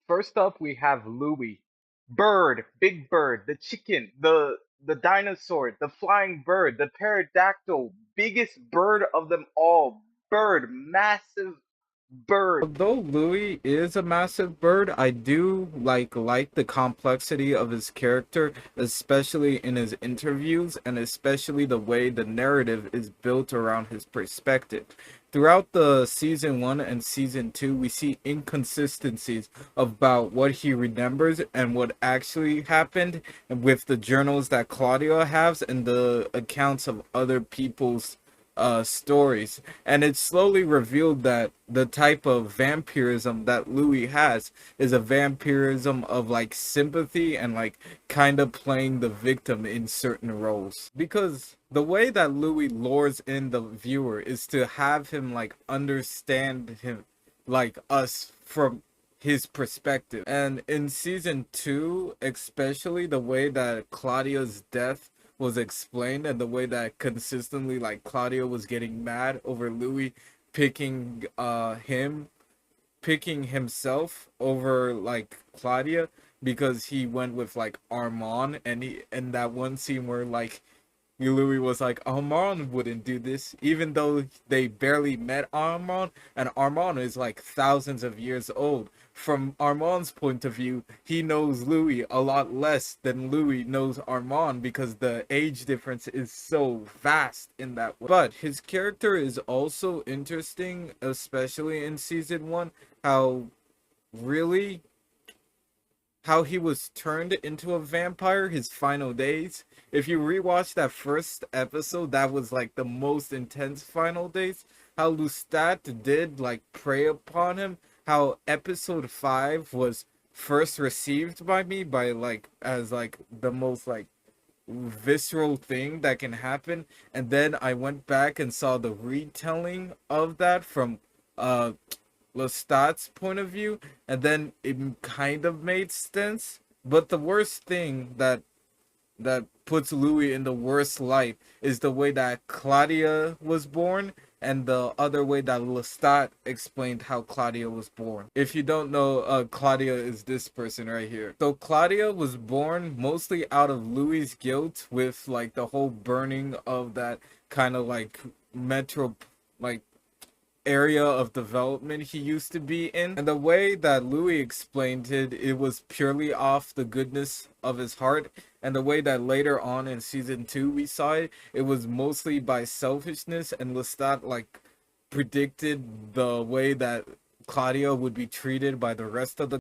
First up, we have Louie. Bird, big bird, the chicken, the dinosaur, the flying bird, the pterodactyl, biggest bird of them all. Bird, massive bird. Although Louis is a massive bird, I do like the complexity of his character, especially in his interviews and especially the way the narrative is built around his perspective. Throughout the season 1 and season 2, we see inconsistencies about what he remembers and what actually happened with the journals that Claudia has and the accounts of other people's stories, and it's slowly revealed that the type of vampirism that Louis has is a vampirism of like sympathy and like kind of playing the victim in certain roles, because the way that Louis lures in the viewer is to have him like understand him, like us, from his perspective. And in season 2 especially, the way that Claudia's death was explained and the way that consistently like Claudia was getting mad over Louis picking picking himself over like Claudia because he went with like Armand, and he and that one scene where like Louis was like, Armand wouldn't do this, even though they barely met Armand, and Armand is like thousands of years old. From Armand's point of view, he knows Louis a lot less than Louis knows Armand because the age difference is so vast in that way. But his character is also interesting, especially in season 1, how really how he was turned into a vampire his final days. If you rewatch that first episode, that was like the most intense final days. How Lestat did like prey upon him. How episode 5 was first received by me by like as like the most like visceral thing that can happen, and then I went back and saw the retelling of that from uh Lestat's point of view, and then it kind of made sense. But the worst thing that puts Louis in the worst light is the way that Claudia was born and the other way that Lestat explained how Claudia was born. If you don't know, Claudia is this person right here. So Claudia was born mostly out of Louis's guilt with like the whole burning of that kind of like metro like area of development he used to be in. And the way that Louis explained it, it was purely off the goodness of his heart. And the way that later on in season 2 we saw it, it was mostly by selfishness, and Lestat like predicted the way that Claudia would be treated by the rest of the